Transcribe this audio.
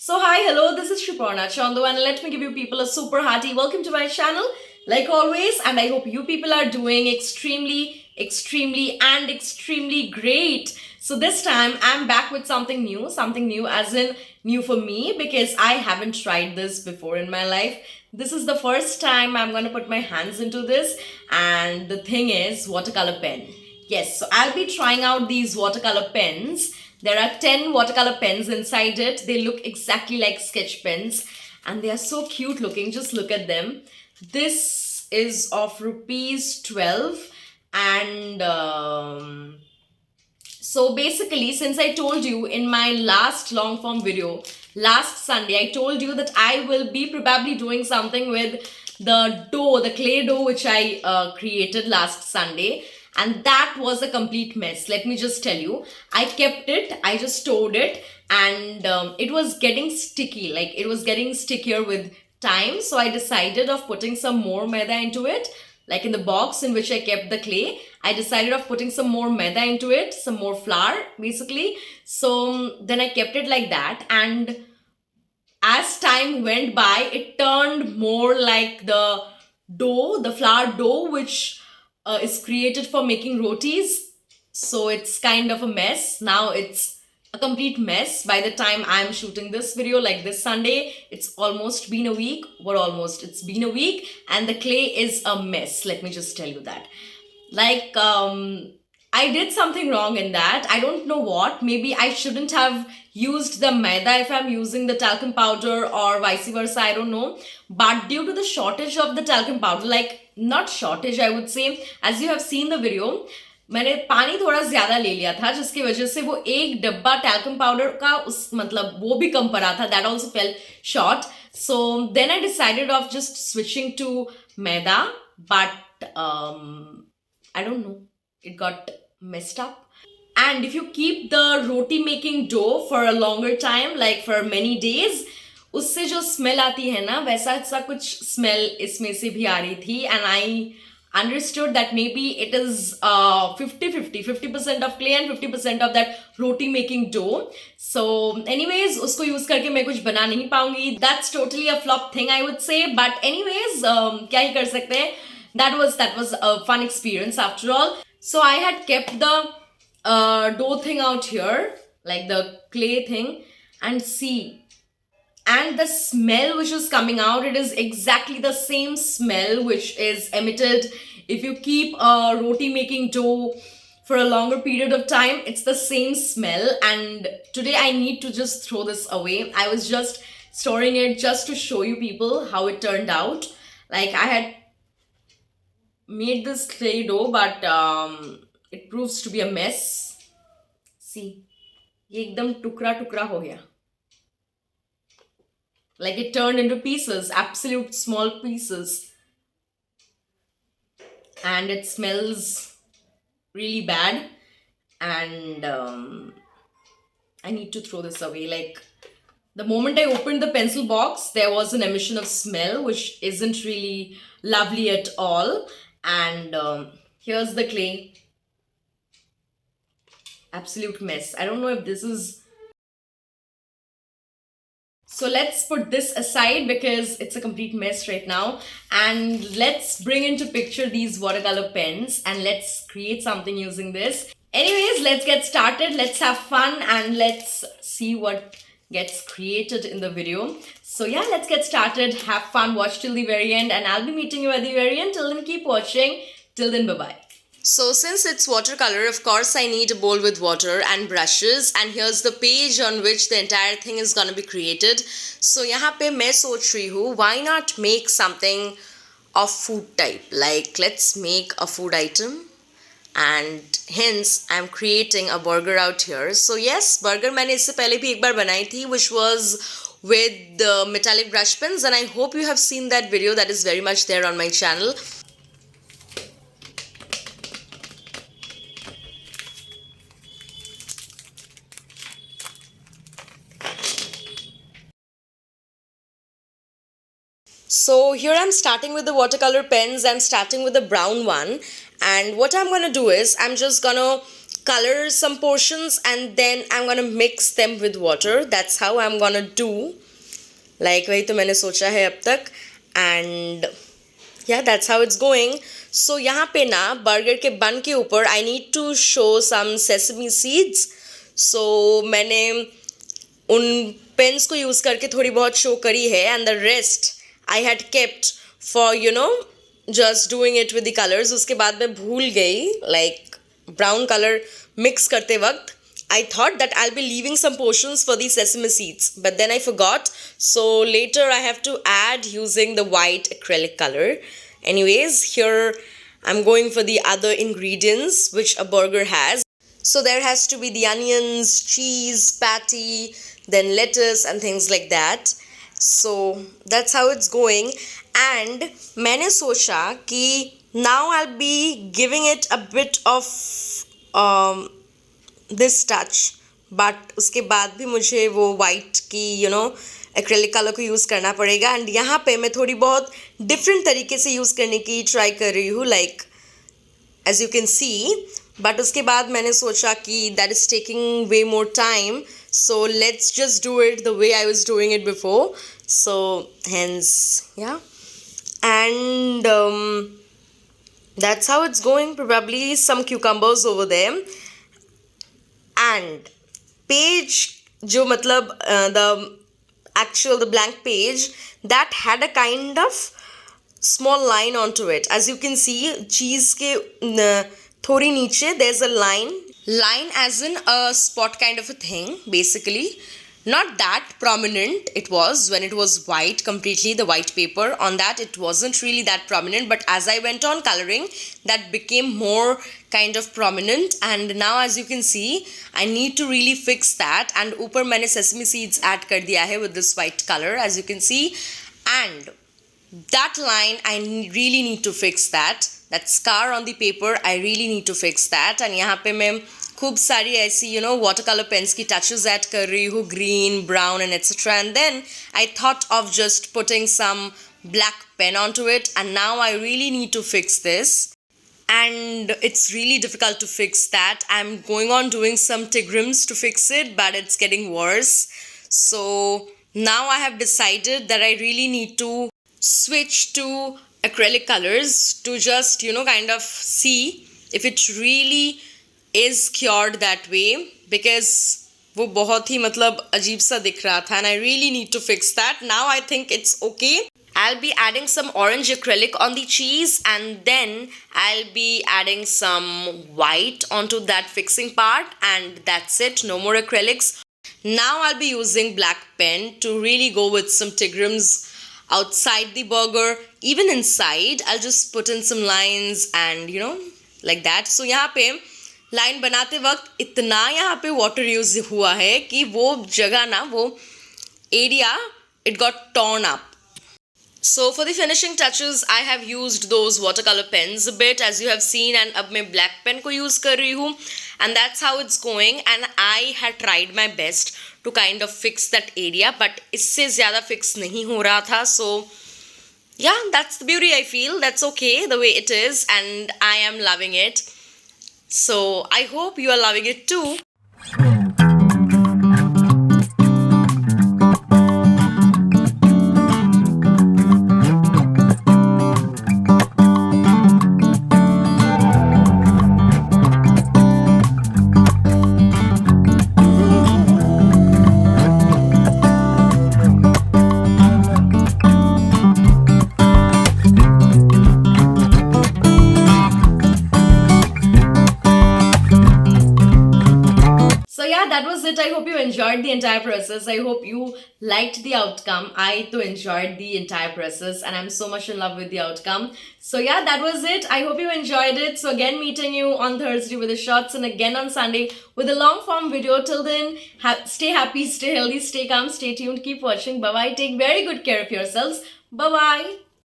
So hi, hello, this is Shuparna Chandu and let me give you people a super hearty welcome to my channel like always, and I hope you people are doing extremely great. So this time I'm back with something new as in new for me because I haven't tried this before in my life. This is the first time I'm going to put my hands into this, and the thing is watercolor pen. Yes, so I'll be trying out these watercolor pens. There are 10 watercolor pens inside it. They look exactly like sketch pens and they are so cute looking. Just look at them. This is of rupees 12 and so basically, since I told you in my last long form video last Sunday, I told you that I will be probably doing something with the clay dough which I created last Sunday, and that was a complete mess. Let me just tell you, I kept it, I just stored it, and it was getting sticky, like it was getting stickier with time. So I decided of putting some more maida into it, like in the box in which I kept the clay. I decided of putting some more maida into it, some more flour basically. So then I kept it like that, and as time went by, it turned more like the flour dough, which is created for making rotis. So it's kind of a mess. Now it's a complete mess. By the time I'm shooting this video, like this Sunday, it's almost been a week. What almost? It's been a week, and the clay is a mess. Let me just tell you that. Like, I did something wrong in that. I don't know what. Maybe I shouldn't have used the maida if I'm using the talcum powder, or vice versa. I don't know. But due to the shortage of the talcum powder, like not shortage, I would say, as you have seen the video, मैंने पानी थोड़ा ज्यादा ले लिया था, जिसकी वजह से वो एक डब्बा टैल्कम पाउडर का उस मतलब वो भी कम पड़ा था. That also fell short. So then I decided of just switching to maida, but I don't know, it got messed up. And if you keep the roti making dough for a longer time, like for many days, उससे जो smell आती है ना, वैसा सा कुछ smell इसमें से भी आ रही थी. And I understood that maybe it is 50% of clay and 50% of that roti making dough. So anyways, उसको use करके मैं कुछ बना नहीं पाऊंगी. That's totally a flop thing, I would say. But anyways, क्या ही कर सकते हैं. That was a fun experience after all. So I had kept the dough thing out here, like the clay thing, and see, and the smell which is coming out, it is exactly the same smell which is emitted if you keep a roti making dough for a longer period of time. It's the same smell, and today I need to just throw this away. I was just storing it just to show you people how it turned out. Like, I had made this clay dough, but it proves to be a mess. See, ये एकदम टुकड़ा टुकड़ा हो गया. Like, it turned into pieces, absolute small pieces, and it smells really bad, and I need to throw this away. Like, the moment I opened the pencil box, there was an emission of smell which isn't really lovely at all. And here's the clay. Absolute mess. I don't know if this is... So let's put this aside because it's a complete mess right now. And let's bring into picture these watercolor pens and let's create something using this. Anyways, let's get started. Let's have fun and let's see what gets created in the video. So yeah, let's get started. Have fun, watch till the very end, and I'll be meeting you at the very end. Till then, keep watching. Till then, bye-bye. So since it's watercolor, of course I need a bowl with water and brushes, and here's the page on which the entire thing is gonna be created. So यहाँ पे मैं सोच रही हूँ, why not make something of food type? Like, let's make a food item, and hence I'm creating a burger out here. So yes, burger मैंने इससे पहले भी एक बार बनाई थी, which was with the metallic brush pens, and I hope you have seen that video. That is very much there on my channel. So here I'm starting with the watercolor pens. I'm starting with the brown one, and what I'm gonna do is I'm just gonna color some portions and then I'm gonna mix them with water. That's how I'm gonna do. Like वही तो मैंने सोचा है अब तक. And yeah, that's how it's going. So यहाँ पे ना बर्गर के बन के ऊपर I need to show some sesame seeds. So मैंने उन पेन्स को यूज़ करके थोड़ी बहुत शो करी है and the rest I had kept for just doing it with the colors. उसके बाद मैं भूल गई like brown color mix करते वक्त I thought that I'll be leaving some portions for the sesame seeds, but then I forgot. So later I have to add using the white acrylic color. Anyways, here I'm going for the other ingredients which a burger has. So there has to be the onions, cheese, patty, then lettuce and things like that. So that's how it's going. And मैंने सोचा कि now I'll be giving it a bit of this touch, but उसके बाद भी मुझे वो white की acrylic colour को यूज़ करना पड़ेगा. एंड यहाँ पे मैं थोड़ी बहुत डिफरेंट तरीके से यूज़ करने की ट्राई कर रही हूँ, like as you can see. But उसके बाद मैंने सोचा कि that is taking way more time, so let's just do it the way I was doing it before. So hence, yeah. And that's how it's going. Probably some cucumbers over there. And page जो मतलब the blank page that had a kind of small line onto it. As you can see, cheese के थोड़ी नीचे there's a line as in a spot kind of a thing, basically. Not that prominent it was when it was white, completely the white paper. On that it wasn't really that prominent, but as I went on coloring, that became more kind of prominent. And now as you can see, I need to really fix that. And ऊपर मैंने sesame seeds add कर दिया है with this white color, as you can see. And that line, I really need to fix that. That scar on the paper, I really need to fix that. And यहाँ पे मैं खूब सारी ऐसी watercolor pens की touches add कर रही हूँ, green, brown and etc. And then I thought of just putting some black pen onto it, and now I really need to fix this. And it's really difficult to fix that. I'm going on doing some tigrams to fix it, but it's getting worse. So now I have decided that I really need to switch to acrylic colors to just kind of see if it really is cured that way, because वो बहुत ही मतलब अजीब सा दिख रहा था, and I really need to fix that. Now I think it's okay. I'll be adding some orange acrylic on the cheese, and then I'll be adding some white onto that fixing part, and that's it. No more acrylics. Now I'll be using black pen to really go with some tigrams outside the burger. Even inside, I'll just put in some lines and like that. So यहाँ पे line बनाते वक्त इतना यहाँ पे water use हुआ है कि वो जगह ना, वो area, it got torn up. So for the finishing touches, I have used those watercolor pens a bit, as you have seen, and अब मैं black pen को use कर रही हूँ, and that's how it's going. And I had tried my best to kind of fix that area, but इससे ज़्यादा fix नहीं हो रहा था. So yeah, that's the beauty I feel. That's okay the way it is, and I am loving it. So I hope you are loving it too. That was it. I hope you enjoyed the entire process. I hope you liked the outcome. I too enjoyed the entire process, and I'm so much in love with the outcome. So yeah, that was it. I hope you enjoyed it. So again, meeting you on Thursday with the shorts, and again on Sunday with a long form video. Till then, stay happy, stay healthy, stay calm, stay tuned, keep watching. Bye bye. Take very good care of yourselves. Bye bye.